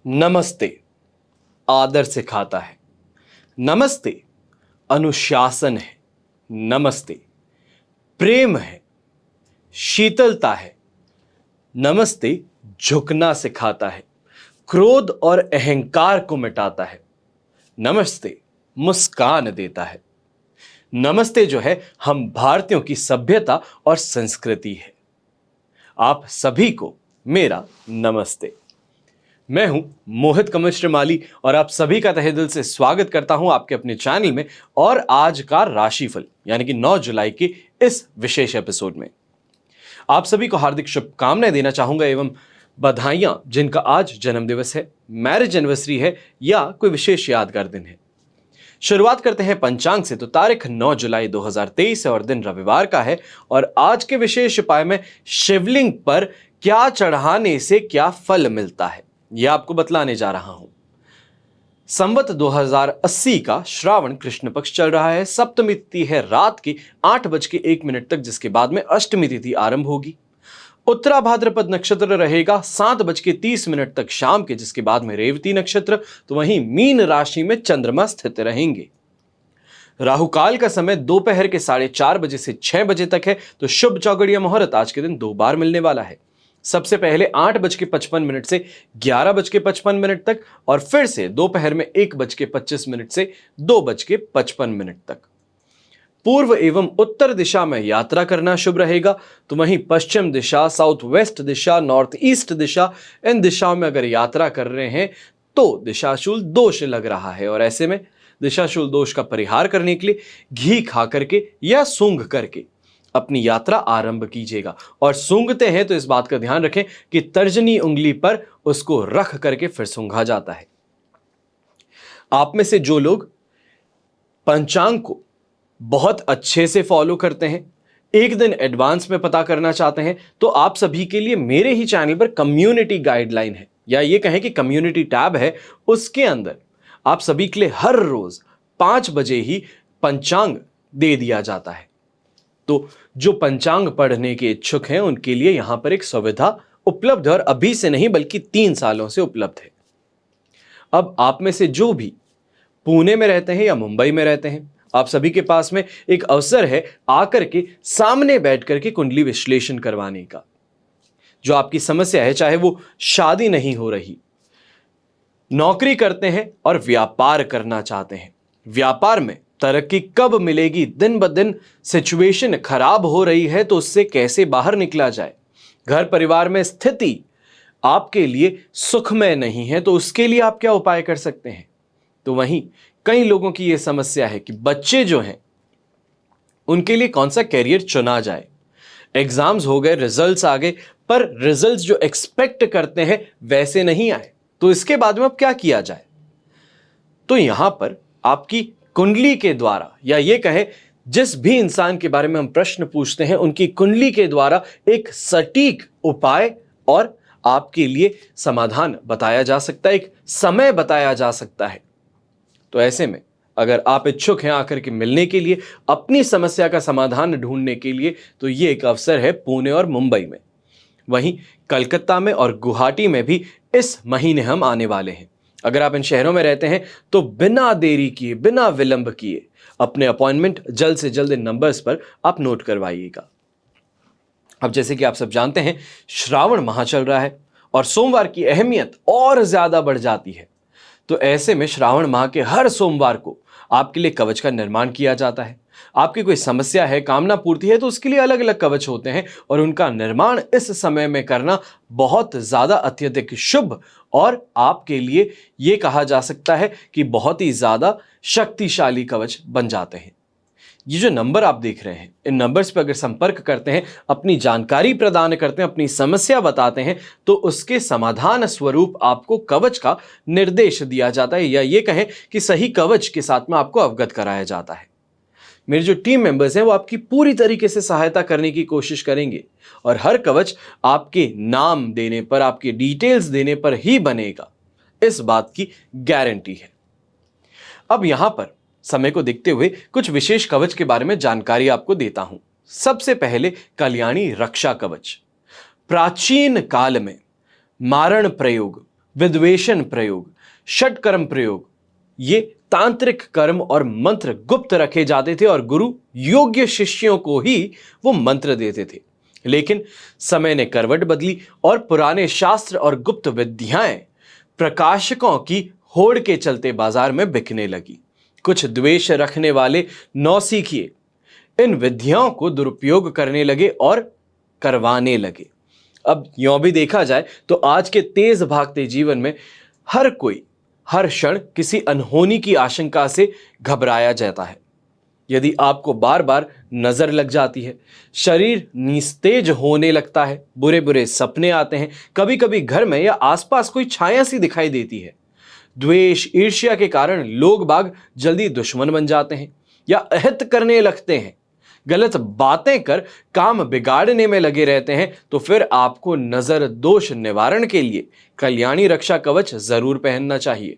नमस्ते आदर सिखाता है। नमस्ते अनुशासन है। नमस्ते प्रेम है, शीतलता है। नमस्ते झुकना सिखाता है, क्रोध और अहंकार को मिटाता है। नमस्ते मुस्कान देता है। नमस्ते जो है हम भारतीयों की सभ्यता और संस्कृति है। आप सभी को मेरा नमस्ते। मैं हूं मोहित कमल श्रीमाली और आप सभी का तहे दिल से स्वागत करता हूं आपके अपने चैनल में और आज का राशिफल यानी कि 9 जुलाई के इस विशेष एपिसोड में आप सभी को हार्दिक शुभकामनाएं देना चाहूंगा एवं बधाइयां जिनका आज जन्म दिवस है, मैरिज एनिवर्सरी है या कोई विशेष यादगार दिन है। शुरुआत करते हैं पंचांग से। तो तारीख 9 जुलाई 2023 है और दिन रविवार का है और आज के विशेष उपाय में शिवलिंग पर क्या चढ़ाने से क्या फल मिलता है यह आपको बतलाने जा रहा हूं। संवत 2080 का श्रावण कृष्ण पक्ष चल रहा है। सप्तमी तिथि है रात की 8:01 तक, जिसके बाद में अष्टमी तिथि आरंभ होगी। उत्तरा भाद्रपद नक्षत्र रहेगा 7:30 तक शाम के, जिसके बाद में रेवती नक्षत्र। तो वहीं मीन राशि में चंद्रमा स्थित रहेंगे। राहु काल का समय दोपहर के 4:30 बजे से 6 बजे तक है। तो शुभ चौगड़िया मुहूर्त आज के दिन 2 बार मिलने वाला है। सबसे पहले 8:55 से 11:55 तक और फिर से दोपहर में 1:25 से 2:55 तक। पूर्व एवं उत्तर दिशा में यात्रा करना शुभ रहेगा। तो वहीं पश्चिम दिशा, साउथ वेस्ट दिशा, नॉर्थ ईस्ट दिशा, इन दिशाओं में अगर यात्रा कर रहे हैं तो दिशाशूल दोष लग रहा है और ऐसे में दिशाशूल दोष का परिहार करने के लिए घी खा करके या सूंघ करके अपनी यात्रा आरंभ कीजिएगा। और सूंघते हैं तो इस बात का ध्यान रखें कि तर्जनी उंगली पर उसको रख करके फिर सूंघा जाता है। आप में से जो लोग पंचांग को बहुत अच्छे से फॉलो करते हैं, एक दिन एडवांस में पता करना चाहते हैं, तो आप सभी के लिए मेरे ही चैनल पर कम्युनिटी गाइडलाइन है या ये कहें कि कम्युनिटी टैब है। उसके अंदर आप सभी के लिए हर रोज 5 बजे ही पंचांग दे दिया जाता है। तो जो पंचांग पढ़ने के इच्छुक हैं उनके लिए यहां पर एक सुविधा उपलब्ध है और अभी से नहीं बल्कि 3 सालों से उपलब्ध है। अब आप में से जो भी पुणे में रहते हैं या मुंबई में रहते हैं, आप सभी के पास में एक अवसर है आकर के सामने बैठ करके कुंडली विश्लेषण करवाने का। जो आपकी समस्या है, चाहे वो शादी नहीं हो रही, नौकरी करते हैं और व्यापार करना चाहते हैं, व्यापार में तरक्की कब मिलेगी, दिन ब दिन सिचुएशन खराब हो रही है तो उससे कैसे बाहर निकला जाए, घर परिवार में स्थिति आपके लिए सुखमय नहीं है तो उसके लिए आप क्या उपाय कर सकते हैं। तो वहीं कई लोगों की यह समस्या है कि बच्चे जो हैं उनके लिए कौन सा कैरियर चुना जाए। एग्जाम्स हो गए, रिजल्ट्स आ गए, पर रिजल्ट्स जो एक्सपेक्ट करते हैं वैसे नहीं आए, तो इसके बाद में अब क्या किया जाए। तो यहां पर आपकी कुंडली के द्वारा या ये कहें जिस भी इंसान के बारे में हम प्रश्न पूछते हैं उनकी कुंडली के द्वारा एक सटीक उपाय और आपके लिए समाधान बताया जा सकता है, एक समय बताया जा सकता है। तो ऐसे में अगर आप इच्छुक हैं आकर के मिलने के लिए, अपनी समस्या का समाधान ढूंढने के लिए, तो ये एक अवसर है पुणे और मुंबई में। वहीं कलकत्ता में और गुवाहाटी में भी इस महीने हम आने वाले हैं। अगर आप इन शहरों में रहते हैं तो बिना देरी किए, बिना विलंब किए अपने अपॉइंटमेंट जल्द से जल्द इन नंबर्स पर आप नोट करवाइएगा। अब जैसे कि आप सब जानते हैं, श्रावण माह चल रहा है और सोमवार की अहमियत और ज्यादा बढ़ जाती है। तो ऐसे में श्रावण माह के हर सोमवार को आपके लिए कवच का निर्माण किया जाता है। आपकी कोई समस्या है, कामना पूर्ति है, तो उसके लिए अलग अलग कवच होते हैं और उनका निर्माण इस समय में करना बहुत ज्यादा अत्यधिक शुभ और आपके लिए यह कहा जा सकता है कि बहुत ही ज्यादा शक्तिशाली कवच बन जाते हैं। ये जो नंबर आप देख रहे हैं, इन नंबर्स पर अगर संपर्क करते हैं, अपनी जानकारी प्रदान करते हैं, अपनी समस्या बताते हैं, तो उसके समाधान स्वरूप आपको कवच का निर्देश दिया जाता है या ये कहें कि सही कवच के साथ में आपको अवगत कराया जाता है। मेरे जो टीम मेंबर्स हैं वो आपकी पूरी तरीके से सहायता करने की कोशिश करेंगे और हर कवच आपके नाम देने पर, आपके डिटेल्स देने पर ही बनेगा, इस बात की गारंटी है। अब यहां पर समय को देखते हुए कुछ विशेष कवच के बारे में जानकारी आपको देता हूं। सबसे पहले कल्याणी रक्षा कवच। प्राचीन काल में मारण प्रयोग विद्वेषण प्रयोग, षटकर्म प्रयोग, ये तांत्रिक कर्म और मंत्र गुप्त रखे जाते थे और गुरु योग्य शिष्यों को ही वो मंत्र देते थे। लेकिन समय ने करवट बदली और पुराने शास्त्र और गुप्त विद्याएं प्रकाशकों की होड़ के चलते बाजार में बिकने लगी। कुछ द्वेष रखने वाले नौसिखिए इन विद्याओं को दुरुपयोग करने लगे और करवाने लगे। अब यूं भी देखा जाए तो आज के तेज भागते जीवन में हर कोई हर क्षण किसी अनहोनी की आशंका से घबराया जाता है। यदि आपको बार बार नजर लग जाती है, शरीर निस्तेज होने लगता है, बुरे बुरे सपने आते हैं, कभी कभी घर में या आसपास कोई छाया सी दिखाई देती है, द्वेष ईर्ष्या के कारण लोग बाग जल्दी दुश्मन बन जाते हैं या अहित करने लगते हैं, गलत बातें कर काम बिगाड़ने में लगे रहते हैं, तो फिर आपको नजर दोष निवारण के लिए कल्याणी रक्षा कवच जरूर पहनना चाहिए।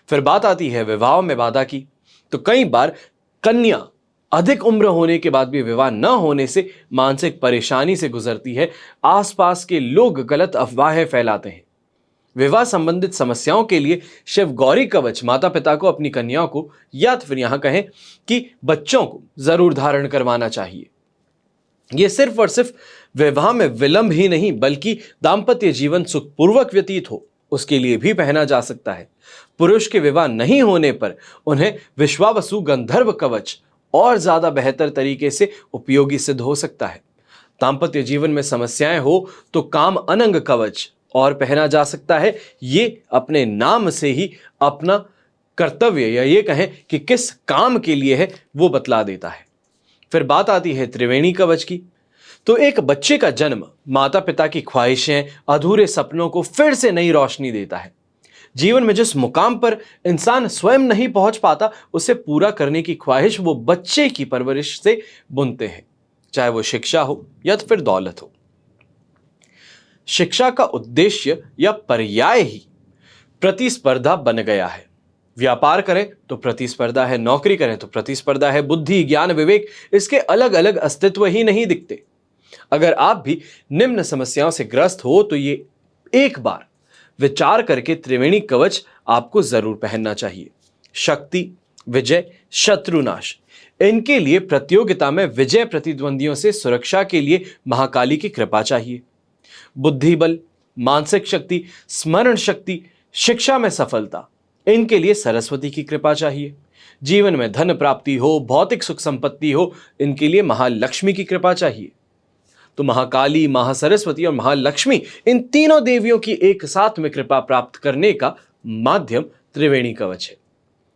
फिर बात आती है विवाह में बाधा की। तो कई बार कन्या अधिक उम्र होने के बाद भी विवाह न होने से मानसिक परेशानी से गुजरती है। आसपास के लोग गलत अफवाहें फैलाते हैं। विवाह संबंधित समस्याओं के लिए शिव गौरी कवच माता पिता को अपनी कन्याओं को या फिर यहां कहें कि बच्चों को जरूर धारण करवाना चाहिए। यह सिर्फ और सिर्फ विवाह में विलंब ही नहीं बल्कि दाम्पत्य जीवन सुखपूर्वक व्यतीत हो उसके लिए भी पहना जा सकता है। पुरुष के विवाह नहीं होने पर उन्हें विश्वावसु गंधर्व कवच और ज्यादा बेहतर तरीके से उपयोगी सिद्ध हो सकता है। दाम्पत्य जीवन में समस्याएं हो तो काम अनंग कवच और पहना जा सकता है। ये अपने नाम से ही अपना कर्तव्य या ये कहें कि किस काम के लिए है वो बतला देता है। फिर बात आती है त्रिवेणी कवच की। तो एक बच्चे का जन्म माता पिता की ख्वाहिशें, अधूरे सपनों को फिर से नई रोशनी देता है। जीवन में जिस मुकाम पर इंसान स्वयं नहीं पहुंच पाता उसे पूरा करने की ख्वाहिश वो बच्चे की परवरिश से बुनते हैं, चाहे वो शिक्षा हो या तो फिर दौलत हो। शिक्षा का उद्देश्य या पर्याय ही प्रतिस्पर्धा बन गया है। व्यापार करें तो प्रतिस्पर्धा है, नौकरी करें तो प्रतिस्पर्धा है, बुद्धि ज्ञान विवेक इसके अलग अलग अस्तित्व ही नहीं दिखते। अगर आप भी निम्न समस्याओं से ग्रस्त हो तो ये एक बार विचार करके त्रिवेणी कवच आपको जरूर पहनना चाहिए। शक्ति, विजय, शत्रुनाश, इनके लिए प्रतियोगिता में विजय, प्रतिद्वंदियों से सुरक्षा के लिए महाकाली की कृपा चाहिए। बुद्धि बल, मानसिक शक्ति, स्मरण शक्ति, शिक्षा में सफलता, इनके लिए सरस्वती की कृपा चाहिए। जीवन में धन प्राप्ति हो, भौतिक सुख संपत्ति हो, इनके लिए महालक्ष्मी की कृपा चाहिए। तो महाकाली, महासरस्वती और महालक्ष्मी इन तीनों देवियों की एक साथ में कृपा प्राप्त करने का माध्यम त्रिवेणी कवच है।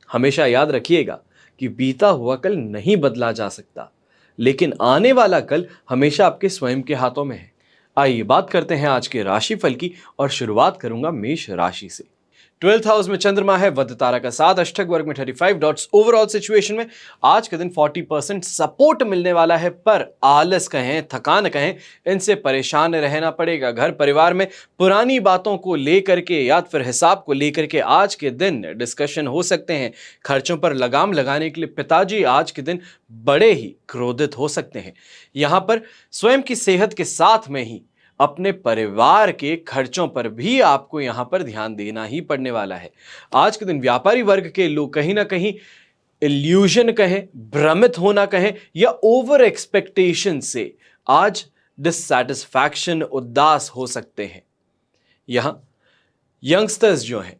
हमेशा याद रखिएगा कि बीता हुआ कल नहीं बदला जा सकता, लेकिन आने वाला कल हमेशा आपके स्वयं के हाथों में है। आइए बात करते हैं आज के राशिफल की और शुरुआत करूंगा मेष राशि से। 12th हाउस में चंद्रमा है, वध तारा का 7, अष्टक वर्ग में 35 डॉट्स। ओवरऑल सिचुएशन में आज के दिन 40% सपोर्ट मिलने वाला है, पर आलस कहें, थकान कहें, इनसे परेशान रहना पड़ेगा। घर परिवार में पुरानी बातों को लेकर के या फिर हिसाब को लेकर के आज के दिन डिस्कशन हो सकते हैं। खर्चों पर लगाम लगाने के लिए पिताजी आज के दिन बड़े ही क्रोधित हो सकते हैं। यहाँ पर स्वयं की सेहत के साथ में ही अपने परिवार के खर्चों पर भी आपको यहां पर ध्यान देना ही पड़ने वाला है। आज के दिन व्यापारी वर्ग के लोग कहीं ना कहीं इल्यूजन कहें, भ्रमित होना कहें या ओवर एक्सपेक्टेशन से आज डिससैटिस्फैक्शन, उदास हो सकते हैं। यहां यंगस्टर्स जो हैं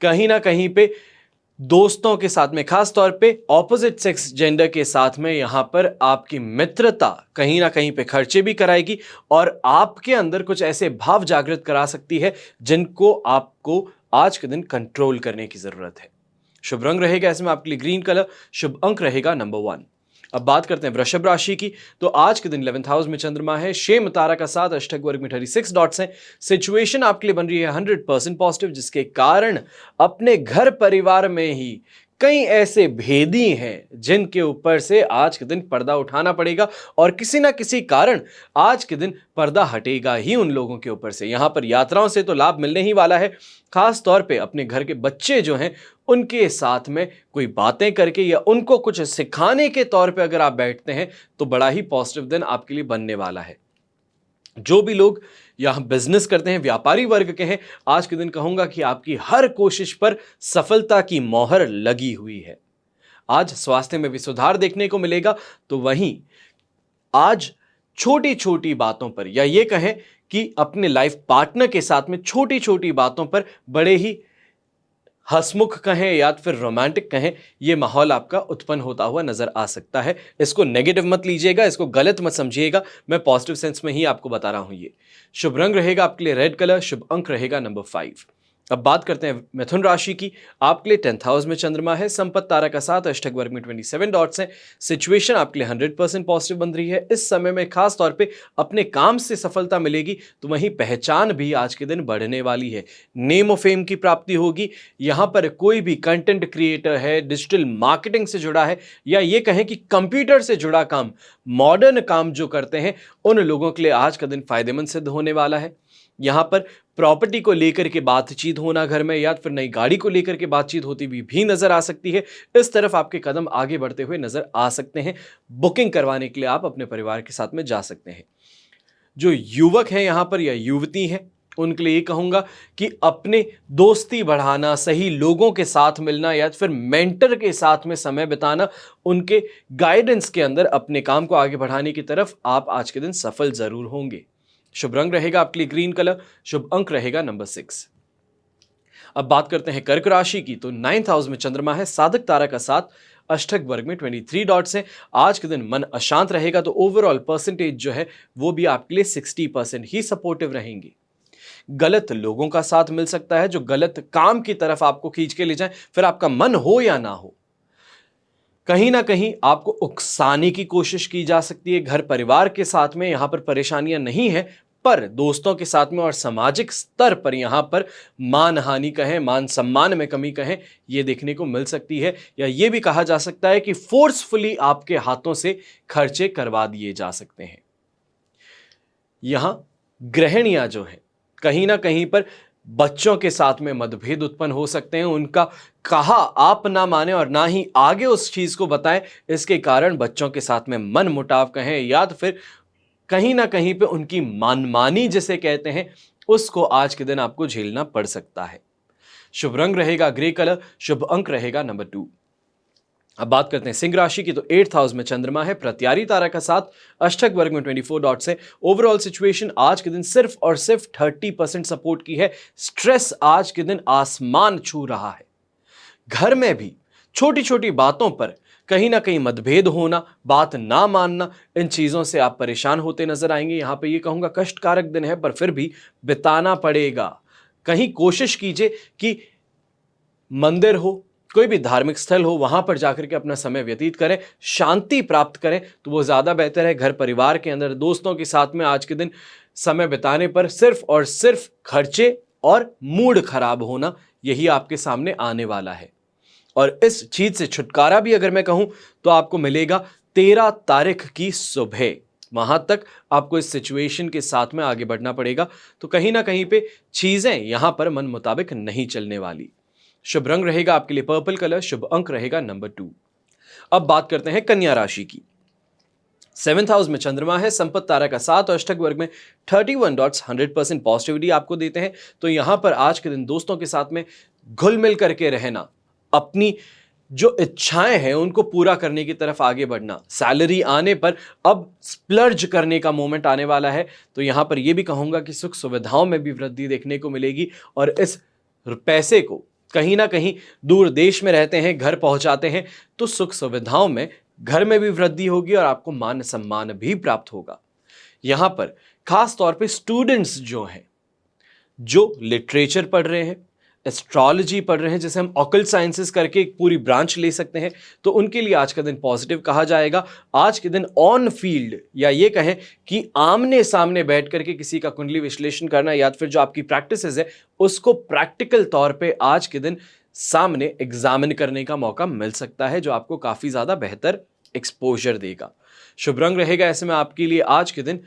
कहीं ना कहीं पे दोस्तों के साथ में, खास तौर पे ऑपोजिट सेक्स जेंडर के साथ में यहां पर आपकी मित्रता कहीं ना कहीं पे खर्चे भी कराएगी और आपके अंदर कुछ ऐसे भाव जागृत करा सकती है जिनको आपको आज के दिन कंट्रोल करने की जरूरत है। शुभ रंग रहेगा ऐसे में आपके लिए ग्रीन कलर, शुभ अंक रहेगा नंबर 1। अब बात करते हैं वृषभ राशि की। तो आज के दिन 11th हाउस में चंद्रमा है, शेम तारा का 7, अष्टक वर्ग में 36 डॉट्स हैं। सिचुएशन आपके लिए बन रही है 100% पॉजिटिव, जिसके कारण अपने घर परिवार में ही कई ऐसे भेदी हैं जिनके ऊपर से आज के दिन पर्दा उठाना पड़ेगा और किसी ना किसी कारण आज के दिन पर्दा हटेगा ही उन लोगों के ऊपर से। यहां पर यात्राओं से तो लाभ मिलने ही वाला है। खास तौर पे अपने घर के बच्चे जो हैं उनके साथ में कोई बातें करके या उनको कुछ सिखाने के तौर पे अगर आप बैठते हैं तो बड़ा ही पॉजिटिव दिन आपके लिए बनने वाला है। जो भी लोग यहाँ बिजनेस करते हैं, व्यापारी वर्ग के हैं, आज के दिन कहूंगा कि आपकी हर कोशिश पर सफलता की मोहर लगी हुई है। आज स्वास्थ्य में भी सुधार देखने को मिलेगा। तो वहीं आज छोटी छोटी बातों पर, या ये कहें कि अपने लाइफ पार्टनर के साथ में छोटी छोटी बातों पर बड़े ही हंसमुख कहें या फिर रोमांटिक कहें, यह माहौल आपका उत्पन्न होता हुआ नजर आ सकता है। इसको नेगेटिव मत लीजिएगा, इसको गलत मत समझिएगा, मैं पॉजिटिव सेंस में ही आपको बता रहा हूं। ये शुभ रंग रहेगा आपके लिए रेड कलर, शुभ अंक रहेगा नंबर 5। अब बात करते हैं मिथुन राशि की। आपके लिए 10th हाउस में चंद्रमा है, संपत्ति तारा का 7, अष्टक वर्ग में 27 डॉट्स हैं। सिचुएशन आपके लिए 100% पॉजिटिव बन रही है। इस समय में खास तौर पे अपने काम से सफलता मिलेगी, तो वहीं पहचान भी आज के दिन बढ़ने वाली है। नेम ऑफ फेम की प्राप्ति होगी। यहां पर कोई भी कंटेंट क्रिएटर है, डिजिटल मार्केटिंग से जुड़ा है, या ये कहें कि कंप्यूटर से जुड़ा काम, मॉडर्न काम जो करते हैं, उन लोगों के लिए आज का दिन फायदेमंद सिद्ध होने वाला है। यहां पर प्रॉपर्टी को लेकर के बातचीत होना घर में, या फिर नई गाड़ी को लेकर के बातचीत होती भी नजर आ सकती है। इस तरफ आपके कदम आगे बढ़ते हुए नजर आ सकते हैं। बुकिंग करवाने के लिए आप अपने परिवार के साथ में जा सकते हैं। जो युवक हैं यहां पर या युवती हैं, उनके लिए कहूंगा कि अपने दोस्ती बढ़ाना, सही लोगों के साथ मिलना, या फिर मेंटर के साथ में समय बिताना, उनके गाइडेंस के अंदर अपने काम को आगे बढ़ाने की तरफ आप आज के दिन सफल जरूर होंगे। शुभ रंग रहेगा आपके लिए ग्रीन कलर, शुभ अंक रहेगा नंबर 6। अब बात करते हैं कर्क राशि की। तो 9th हाउस में चंद्रमा है, साधक तारा का 7, अष्टक वर्ग में 23 डॉट्स हैं। आज के दिन मन अशांत रहेगा, तो ओवरऑल परसेंटेज जो है वो भी आपके लिए 60% ही सपोर्टिव रहेंगी। गलत लोगों का साथ मिल सकता है जो गलत काम की तरफ आपको खींच के ले जाए, फिर आपका मन हो या ना हो, कहीं ना कहीं आपको उकसाने की कोशिश की जा सकती है। घर परिवार के साथ में यहां पर परेशानियां नहीं है, पर दोस्तों के साथ में और सामाजिक स्तर पर यहां पर मान हानि कहें, मान सम्मान में कमी कहें, यह देखने को मिल सकती है। या यह भी कहा जा सकता है कि फोर्सफुली आपके हाथों से खर्चे करवा दिए जा सकते हैं। यहां गृहिणियां जो हैं, कहीं ना कहीं पर बच्चों के साथ में मतभेद उत्पन्न हो सकते हैं। उनका कहा आप ना माने और ना ही आगे उस चीज को बताएं, इसके कारण बच्चों के साथ में मन मुटाव कहें, या तो फिर कहीं ना कहीं पे उनकी मनमानी जिसे कहते हैं, उसको आज के दिन आपको झेलना पड़ सकता है। शुभ रंग रहेगा ग्रे कलर, शुभ अंक रहेगा नंबर 2। अब बात करते हैं सिंह राशि की। तो 8th हाउस में चंद्रमा है, प्रत्यारी तारा का 7, अष्टक वर्ग में 24 डॉट्स है। ओवरऑल सिचुएशन आज के दिन सिर्फ और सिर्फ 30% सपोर्ट की है। स्ट्रेस आज के दिन आसमान छू रहा है। घर में भी छोटी छोटी बातों पर कहीं ना कहीं मतभेद होना, बात ना मानना, इन चीजों से आप परेशान होते नजर आएंगे। यहां पे ये कहूंगा कष्टकारक दिन है, पर फिर भी बिताना पड़ेगा। कहीं कोशिश कीजिए कि मंदिर हो, कोई भी धार्मिक स्थल हो, वहां पर जाकर के अपना समय व्यतीत करें, शांति प्राप्त करें, तो वो ज्यादा बेहतर है। घर परिवार के अंदर दोस्तों के साथ में आज के दिन समय बिताने पर सिर्फ और सिर्फ खर्चे और मूड खराब होना, यही आपके सामने आने वाला है। और इस चीज से छुटकारा भी अगर मैं कहूं तो आपको मिलेगा 13 तारीख की सुबह। वहां तक आपको इस सिचुएशन के साथ में आगे बढ़ना पड़ेगा, तो कहीं ना कहीं पे चीजें यहां पर मन मुताबिक नहीं चलने वाली। शुभ रंग रहेगा आपके लिए पर्पल कलर, शुभ अंक रहेगा नंबर 2। अब बात करते हैं कन्या राशि की। 7th हाउस में चंद्रमा है, संपत्ति तारा का 7 और अष्टक वर्ग में 31 डॉट्स 100% पॉजिटिविटी आपको देते हैं। तो यहां पर आज के दिन दोस्तों के साथ में घुल मिल करके रहना, अपनी जो इच्छाएं हैं उनको पूरा करने की तरफ आगे बढ़ना, सैलरी आने पर अब स्प्लर्ज करने का मोमेंट आने वाला है। तो यहां पर यह भी कहूंगा कि सुख सुविधाओं में भी वृद्धि देखने को मिलेगी, और इस पैसे को कहीं ना कहीं दूर देश में रहते हैं, घर पहुंचाते हैं, तो सुख सुविधाओं में घर में भी वृद्धि होगी और आपको मान सम्मान भी प्राप्त होगा। यहां पर खास तौर पे स्टूडेंट्स जो हैं, जो लिटरेचर पढ़ रहे हैं, एस्ट्रोलॉजी पढ़ रहे हैं, जैसे हम ऑकल्ट साइंसेस करके एक पूरी ब्रांच ले सकते हैं, तो उनके लिए आज का दिन पॉजिटिव कहा जाएगा। आज के दिन ऑन फील्ड, या ये कहें कि आमने सामने बैठ करके किसी का कुंडली विश्लेषण करना, या फिर जो आपकी प्रैक्टिसेस है उसको प्रैक्टिकल तौर पे आज के दिन सामने एग्जामिन करने का मौका मिल सकता है, जो आपको काफी ज्यादा बेहतर एक्सपोजर देगा। शुभ रंग रहेगा ऐसे में आपके लिए आज के दिन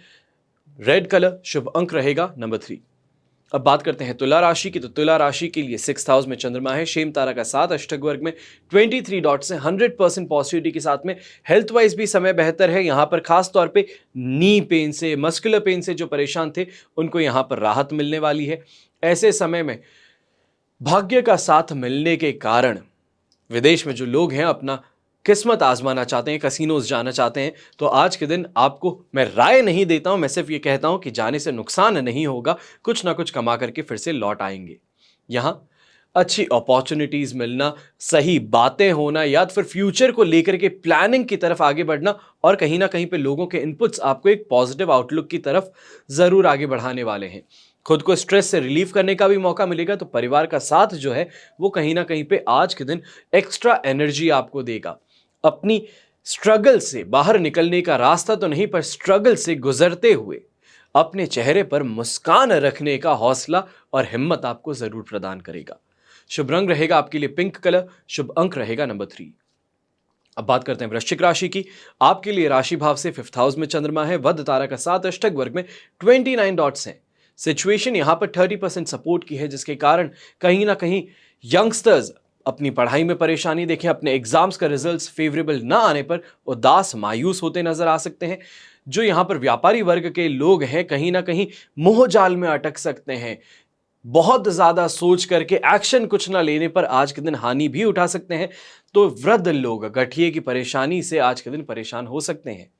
रेड कलर, शुभ अंक रहेगा नंबर 3। अब बात करते हैं तुला राशि की। तो तुला राशि के लिए 6th हाउस में चंद्रमा है, शेम तारा का 7 अष्टक वर्ग में 23 डॉट्स है, 100% पॉजिटिविटी के साथ में। हेल्थ वाइज भी समय बेहतर है। यहां पर खास तौर पे नी पेन से, मस्कुलर पेन से जो परेशान थे उनको यहां पर राहत मिलने वाली है। ऐसे समय में भाग्य का साथ मिलने के कारण विदेश में जो लोग हैं अपना किस्मत आजमाना चाहते हैं, कसिनोज जाना चाहते हैं, तो आज के दिन आपको मैं राय नहीं देता हूं, मैं सिर्फ ये कहता हूं कि जाने से नुकसान नहीं होगा, कुछ ना कुछ कमा करके फिर से लौट आएंगे। यहां अच्छी अपॉर्चुनिटीज मिलना, सही बातें होना, या फिर फ्यूचर को लेकर के प्लानिंग की तरफ आगे बढ़ना, और कहीं ना कहीं पे लोगों के इनपुट्स आपको एक पॉजिटिव आउटलुक की तरफ जरूर आगे बढ़ाने वाले हैं। खुद को स्ट्रेस से रिलीफ करने का भी मौका मिलेगा। तो परिवार का साथ जो है वो कहीं ना कहीं पे आज के दिन एक्स्ट्रा एनर्जी आपको देगा। अपनी स्ट्रगल से बाहर निकलने का रास्ता तो नहीं, पर स्ट्रगल से गुजरते हुए अपने चेहरे पर मुस्कान रखने का हौसला और हिम्मत आपको जरूर प्रदान करेगा। शुभ रंग रहेगा आपके लिए पिंक कलर, शुभ अंक रहेगा नंबर 3। अब बात करते हैं वृश्चिक राशि की। आपके लिए राशि भाव से 5th हाउस में चंद्रमा है, वध तारा का 7 अष्टक वर्ग में 29 डॉट्स हैं। सिचुएशन यहां पर 30% सपोर्ट की है, जिसके कारण कहीं ना कहीं यंगस्टर्स अपनी पढ़ाई में परेशानी देखें, अपने एग्जाम्स का रिजल्ट्स फेवरेबल ना आने पर उदास मायूस होते नजर आ सकते हैं। जो यहां पर व्यापारी वर्ग के लोग हैं कहीं ना कहीं मोह जाल में अटक सकते हैं। बहुत ज्यादा सोच करके एक्शन कुछ ना लेने पर आज के दिन हानि भी उठा सकते हैं। तो वृद्ध लोग गठिए की परेशानी से आज के दिन परेशान हो सकते हैं।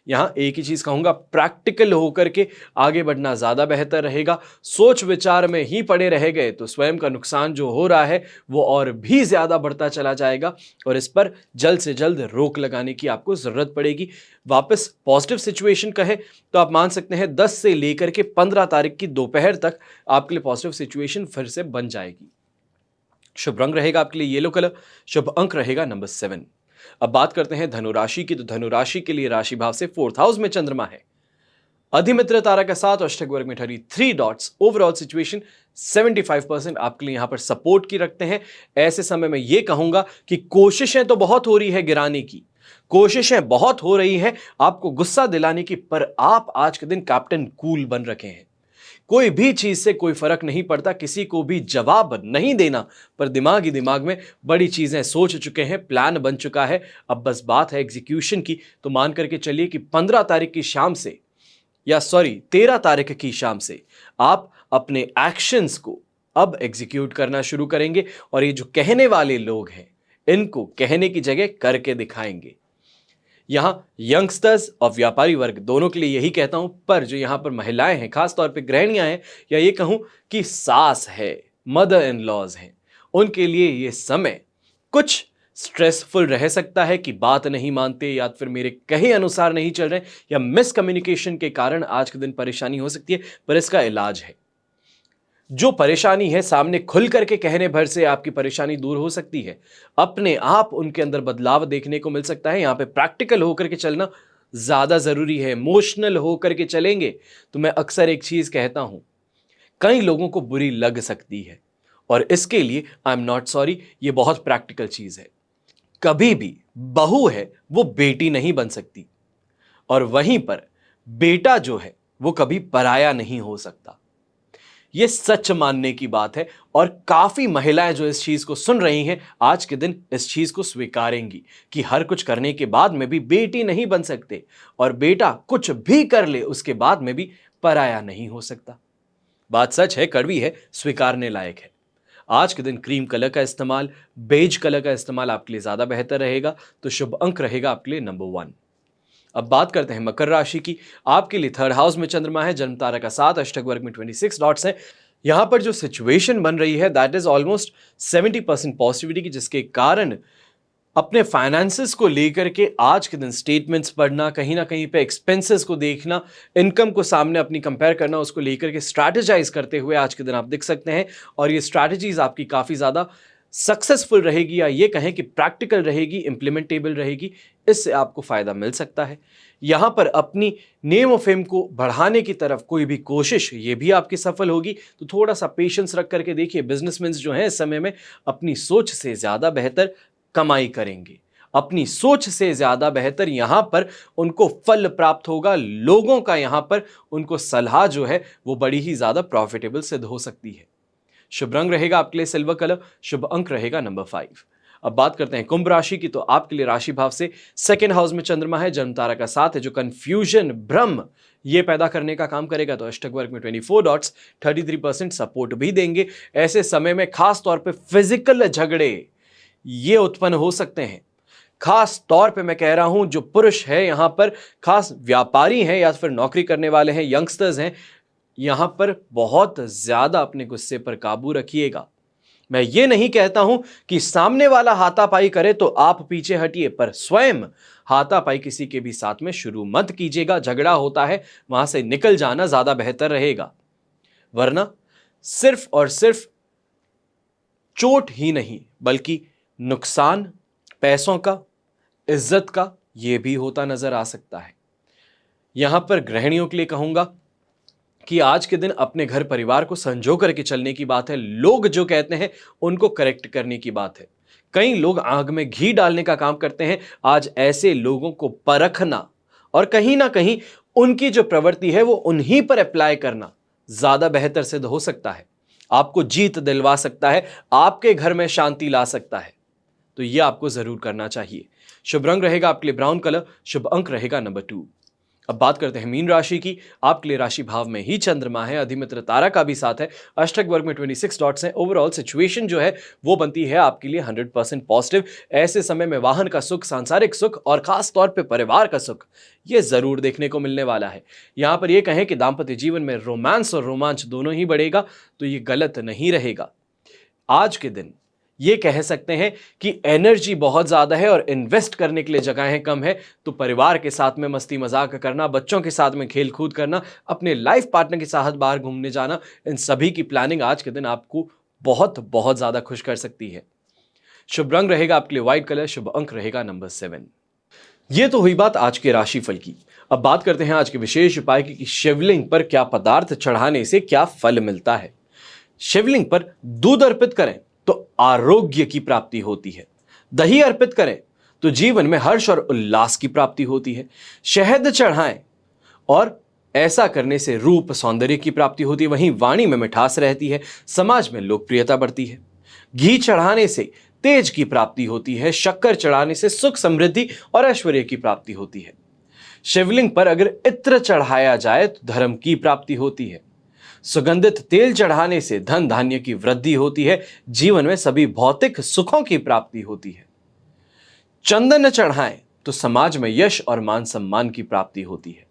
यहां एक ही चीज कहूंगा, प्रैक्टिकल होकर के आगे बढ़ना ज्यादा बेहतर रहेगा। सोच विचार में ही पड़े रह गए तो स्वयं का नुकसान जो हो रहा है वो और भी ज्यादा बढ़ता चला जाएगा, और इस पर जल्द से जल्द रोक लगाने की आपको जरूरत पड़ेगी। वापस पॉजिटिव सिचुएशन कहे तो आप मान सकते हैं 10 से लेकर के 15 तारीख की दोपहर तक आपके लिए पॉजिटिव सिचुएशन फिर से बन जाएगी। शुभ रंग रहेगा आपके लिए येलो कलर, शुभ अंक रहेगा नंबर 7। अब बात करते हैं धनु राशि की। तो धनु राशि के लिए राशि भाव से 4th हाउस में चंद्रमा है, अधिमित्र तारा का 7 अष्टक वर्ग में 33 डॉट्स। ओवरऑल सिचुएशन 75% आपके लिए यहां पर सपोर्ट की रखते हैं। ऐसे समय में यह कहूंगा कि कोशिशें तो बहुत हो रही है गिराने की, कोशिशें बहुत हो रही हैं आपको गुस्सा दिलाने की, पर आप आज के दिन कैप्टन कूल बन रखे हैं। कोई भी चीज से कोई फर्क नहीं पड़ता, किसी को भी जवाब नहीं देना, पर दिमाग ही दिमाग में बड़ी चीजें सोच चुके हैं, प्लान बन चुका है। अब बस बात है एग्जीक्यूशन की। तो मान करके चलिए कि 15 तारीख की शाम से, या सॉरी 13 तारीख की शाम से आप अपने एक्शंस को अब एग्जीक्यूट करना शुरू करेंगे, और ये जो कहने वाले लोग हैं इनको कहने की जगह करके दिखाएंगे। यहां यंगस्टर्स और व्यापारी वर्ग दोनों के लिए यही कहता हूं, पर जो यहां पर महिलाएं हैं, खासतौर पे गृहिणियां हैं, या ये कहूं कि सास है, मदर इन लॉज हैं, उनके लिए ये समय कुछ स्ट्रेसफुल रह सकता है कि बात नहीं मानते, या फिर मेरे कहे अनुसार नहीं चल रहे, या मिसकम्युनिकेशन के कारण आज के दिन परेशानी हो सकती है, पर इसका इलाज है। जो परेशानी है सामने खुल करके कहने भर से आपकी परेशानी दूर हो सकती है। अपने आप उनके अंदर बदलाव देखने को मिल सकता है। यहां पे प्रैक्टिकल होकर के चलना ज्यादा जरूरी है। इमोशनल होकर के चलेंगे तो मैं अक्सर एक चीज कहता हूं, कई लोगों को बुरी लग सकती है, और इसके लिए आई एम नॉट सॉरी, ये बहुत प्रैक्टिकल चीज है। कभी भी बहू है वो बेटी नहीं बन सकती, और वहीं पर बेटा जो है वो कभी पराया नहीं हो सकता। ये सच मानने की बात है, और काफी महिलाएं जो इस चीज को सुन रही हैं आज के दिन इस चीज को स्वीकारेंगी कि हर कुछ करने के बाद में भी बेटी नहीं बन सकते, और बेटा कुछ भी कर ले उसके बाद में भी पराया नहीं हो सकता। बात सच है, कड़वी है, स्वीकारने लायक है। आज के दिन क्रीम कलर का इस्तेमाल, बेज कलर का इस्तेमाल आपके लिए ज्यादा बेहतर रहेगा। तो शुभ अंक रहेगा आपके लिए नंबर 1। अब बात करते हैं मकर राशि की। आपके लिए 3rd हाउस में चंद्रमा है, जन्म तारा का 7 अष्टक वर्ग में 26 डॉट्स है। यहां पर जो सिचुएशन बन रही है दैट इज ऑलमोस्ट 70% पॉजिटिविटी की, जिसके कारण अपने फाइनेंसेस को लेकर के आज के दिन स्टेटमेंट्स पढ़ना, कहीं ना कहीं पे एक्सपेंसेस को देखना, इनकम को सामने अपनी कंपेयर करना, उसको लेकर के स्ट्रैटेजाइज करते हुए आज के दिन आप दिख सकते हैं। और ये स्ट्रैटेजीज आपकी काफी ज्यादा सक्सेसफुल रहेगी, या ये कहें कि प्रैक्टिकल रहेगी, इंप्लीमेंटेबल रहेगी, इससे आपको फायदा मिल सकता है। यहां पर अपनी नेम ऑफ फेम को बढ़ाने की तरफ कोई भी कोशिश ये भी आपकी सफल होगी। तो थोड़ा सा पेशेंस रख करके देखिए, बिजनेसमैन जो हैं इस समय में अपनी सोच से ज्यादा बेहतर कमाई करेंगे। अपनी सोच से ज्यादा बेहतर यहां पर उनको फल प्राप्त होगा। लोगों का यहां पर उनको सलाह जो है वो बड़ी ही ज्यादा प्रॉफिटेबल सिद्ध हो सकती है। शुभ रंग रहेगा आपके लिए सिल्वर कलर, शुभ अंक रहेगा नंबर 5। अब बात करते हैं कुंभ राशि की, तो आपके लिए राशि भाव से सेकेंड हाउस में चंद्रमा है, जन्म तारा का साथ है, जो कंफ्यूजन भ्रम ये पैदा करने का काम करेगा। तो अष्टक वर्ग में 24 डॉट्स 33% सपोर्ट भी देंगे। ऐसे समय में खास तौर पे फिजिकल झगड़े ये उत्पन्न हो सकते हैं। खास तौर पे मैं कह रहा हूं जो पुरुष है यहां पर, खास व्यापारी हैं या फिर नौकरी करने वाले हैं, यंगस्टर्स हैं, यहां पर बहुत ज्यादा अपने गुस्से पर काबू रखिएगा। मैं ये नहीं कहता हूं कि सामने वाला हाथापाई करे तो आप पीछे हटिए, पर स्वयं हाथापाई किसी के भी साथ में शुरू मत कीजिएगा। झगड़ा होता है वहां से निकल जाना ज्यादा बेहतर रहेगा, वरना सिर्फ और सिर्फ चोट ही नहीं बल्कि नुकसान पैसों का, इज्जत का, यह भी होता नजर आ सकता है। यहां पर गृहिणियों के लिए कहूंगा कि आज के दिन अपने घर परिवार को संजो करके चलने की बात है। लोग जो कहते हैं उनको करेक्ट करने की बात है। कई लोग आग में घी डालने का काम करते हैं। आज ऐसे लोगों को परखना और कहीं ना कहीं उनकी जो प्रवृत्ति है वो उन्हीं पर अप्लाई करना ज्यादा बेहतर सिद्ध हो सकता है। आपको जीत दिलवा सकता है, आपके घर में शांति ला सकता है। तो यह आपको जरूर करना चाहिए। शुभ रंग रहेगा आपके लिए ब्राउन कलर, शुभ अंक रहेगा नंबर 2। अब बात करते हैं मीन राशि की। आपके लिए राशि भाव में ही चंद्रमा है, अधिमित्र तारा का भी साथ है, अष्टक वर्ग में 26 डॉट्स हैं। ओवरऑल सिचुएशन जो है वो बनती है आपके लिए 100% पॉजिटिव। ऐसे समय में वाहन का सुख, सांसारिक सुख और खास तौर पे परिवार का सुख ये जरूर देखने को मिलने वाला है। यहां पर यह कहें कि दाम्पत्य जीवन में रोमांस और रोमांच दोनों ही बढ़ेगा तो ये गलत नहीं रहेगा। आज के दिन ये कह सकते हैं कि एनर्जी बहुत ज्यादा है और इन्वेस्ट करने के लिए जगहें कम है। तो परिवार के साथ में मस्ती मजाक करना, बच्चों के साथ में खेल कूद करना, अपने लाइफ पार्टनर के साथ बाहर घूमने जाना, इन सभी की प्लानिंग आज के दिन आपको बहुत बहुत ज्यादा खुश कर सकती है। शुभ रंग रहेगा आपके लिए व्हाइट कलर, शुभ अंक रहेगा नंबर 7। ये तो हुई बात आज के राशिफल की। अब बात करते हैं आज के विशेष उपाय की कि शिवलिंग पर क्या पदार्थ चढ़ाने से क्या फल मिलता है। शिवलिंग पर दूध अर्पित करें तो आरोग्य की प्राप्ति होती है। दही अर्पित करें तो जीवन में हर्ष और उल्लास की प्राप्ति होती है। शहद चढ़ाएं और ऐसा करने से रूप सौंदर्य की प्राप्ति होती है। वहीं वाणी में मिठास रहती है, समाज में लोकप्रियता बढ़ती है। घी चढ़ाने से तेज की प्राप्ति होती है। शक्कर चढ़ाने से सुख समृद्धि और ऐश्वर्य की प्राप्ति होती है। शिवलिंग पर अगर इत्र चढ़ाया जाए तो धर्म की प्राप्ति होती है। सुगंधित तेल चढ़ाने से धन धान्य की वृद्धि होती है। जीवन में सभी भौतिक सुखों की प्राप्ति होती है। चंदन चढ़ाएं तो समाज में यश और मान सम्मान की प्राप्ति होती है।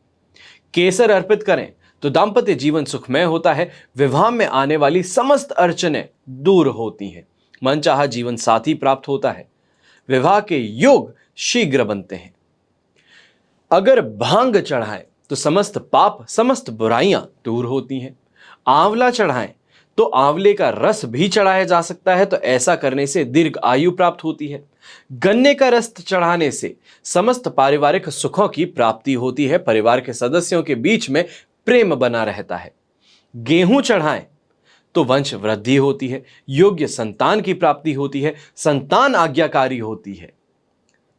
केसर अर्पित करें तो दाम्पत्य जीवन सुखमय होता है। विवाह में आने वाली समस्त अड़चनें दूर होती हैं। मनचाहा जीवन साथी प्राप्त होता है। विवाह के योग शीघ्र बनते हैं। अगर भांग चढ़ाएं तो समस्त पाप, समस्त बुराइयां दूर होती हैं। आंवला चढ़ाएं तो आंवले का रस भी चढ़ाया जा सकता है, तो ऐसा करने से दीर्घ आयु प्राप्त होती है। गन्ने का रस चढ़ाने से समस्त पारिवारिक सुखों की प्राप्ति होती है। परिवार के सदस्यों के बीच में प्रेम बना रहता है। गेहूं चढ़ाएं तो वंश वृद्धि होती है। योग्य संतान की प्राप्ति होती है। संतान आज्ञाकारी होती है।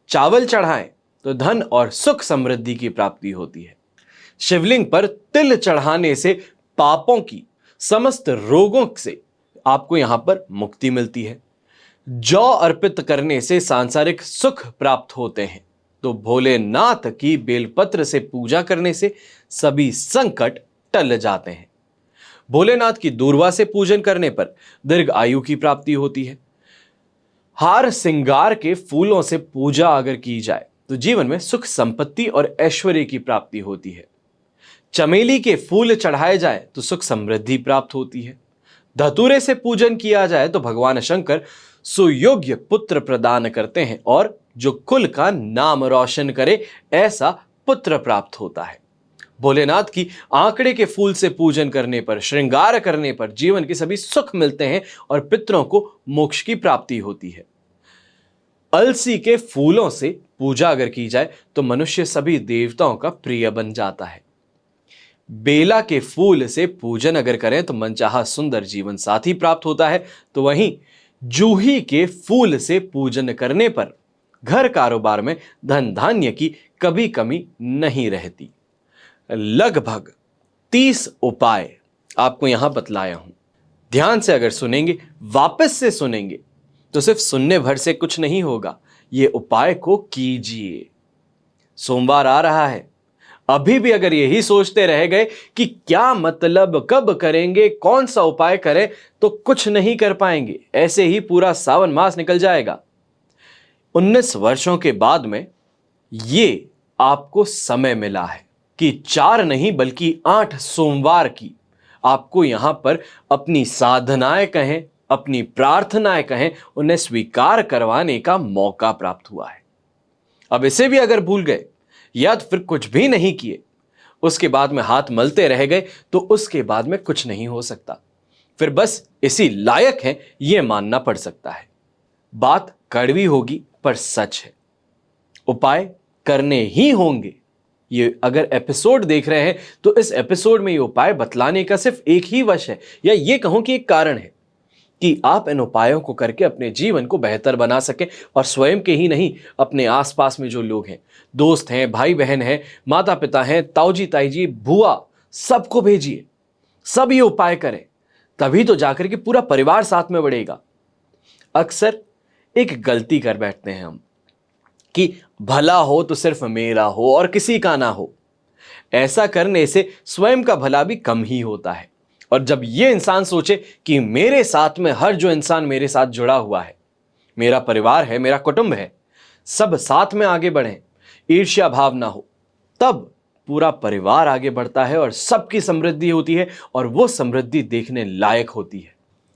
चावल चढ़ाएं तो धन और सुख समृद्धि की प्राप्ति होती है। शिवलिंग पर तिल चढ़ाने से पापों की, समस्त रोगों से आपको यहां पर मुक्ति मिलती है। जौ अर्पित करने से सांसारिक सुख प्राप्त होते हैं। तो भोलेनाथ की बेलपत्र से पूजा करने से सभी संकट टल जाते हैं। भोलेनाथ की दूर्वा से पूजन करने पर दीर्घ आयु की प्राप्ति होती है। हार श्रृंगार के फूलों से पूजा अगर की जाए तो जीवन में सुख संपत्ति और ऐश्वर्य की प्राप्ति होती है। चमेली के फूल चढ़ाए जाए तो सुख समृद्धि प्राप्त होती है। धतूरे से पूजन किया जाए तो भगवान शंकर सुयोग्य पुत्र प्रदान करते हैं और जो कुल का नाम रोशन करे ऐसा पुत्र प्राप्त होता है। भोलेनाथ की आंकड़े के फूल से पूजन करने पर, श्रृंगार करने पर जीवन के सभी सुख मिलते हैं और पितरों को मोक्ष की प्राप्ति होती है। अलसी के फूलों से पूजा अगर की जाए तो मनुष्य सभी देवताओं का प्रिय बन जाता है। बेला के फूल से पूजन अगर करें तो मनचाहा सुंदर जीवन साथी प्राप्त होता है। तो वहीं जूही के फूल से पूजन करने पर घर कारोबार में धन धान्य की कभी कमी नहीं रहती। लगभग 30 उपाय आपको यहां बतलाया हूं। ध्यान से अगर सुनेंगे, वापस से सुनेंगे, तो सिर्फ सुनने भर से कुछ नहीं होगा। ये उपाय को कीजिए। सोमवार आ रहा है, अभी भी अगर यही सोचते रह गए कि क्या मतलब, कब करेंगे, कौन सा उपाय करें, तो कुछ नहीं कर पाएंगे। ऐसे ही पूरा सावन मास निकल जाएगा। 19 वर्षों के बाद में ये आपको समय मिला है कि 4 नहीं बल्कि 8 सोमवार की आपको यहां पर अपनी साधनाएं कहें, अपनी प्रार्थनाएं कहें, उन्हें स्वीकार करवाने का मौका प्राप्त हुआ है। अब इसे भी अगर भूल गए या तो फिर कुछ भी नहीं किए, उसके बाद में हाथ मलते रह गए, तो उसके बाद में कुछ नहीं हो सकता। फिर बस इसी लायक है यह मानना पड़ सकता है। बात कड़वी होगी पर सच है। उपाय करने ही होंगे। ये अगर एपिसोड देख रहे हैं तो इस एपिसोड में ये उपाय बतलाने का सिर्फ एक ही वश है, या ये कहूं कि एक कारण है कि आप इन उपायों को करके अपने जीवन को बेहतर बना सकें, और स्वयं के ही नहीं, अपने आसपास में जो लोग हैं, दोस्त हैं, भाई बहन हैं, माता पिता हैं, ताऊजी ताईजी, बुआ, सबको भेजिए। सब ये उपाय करें, तभी तो जाकर के पूरा परिवार साथ में बढ़ेगा। अक्सर एक गलती कर बैठते हैं हम कि भला हो तो सिर्फ मेरा हो और किसी का ना हो। ऐसा करने से स्वयं का भला भी कम ही होता है। और जब ये इंसान सोचे कि मेरे साथ में हर जो इंसान मेरे साथ जुड़ा हुआ है, मेरा परिवार है, मेरा कुटुंब है, सब साथ में आगे बढ़ें, ईर्ष्या भाव ना हो, तब पूरा परिवार आगे बढ़ता है और सबकी समृद्धि होती है, और वो समृद्धि देखने लायक होती है।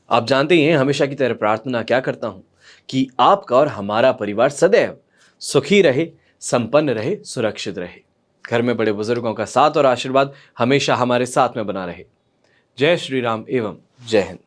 आप जानते ही हैं, हमेशा की तरह प्रार्थना क्या करता हूं कि आपका और हमारा परिवार सदैव सुखी रहे, संपन्न रहे, सुरक्षित रहे। घर में बड़े बुजुर्गों का साथ और आशीर्वाद हमेशा हमारे साथ में बना रहे। जय श्री राम एवं जय हिंद।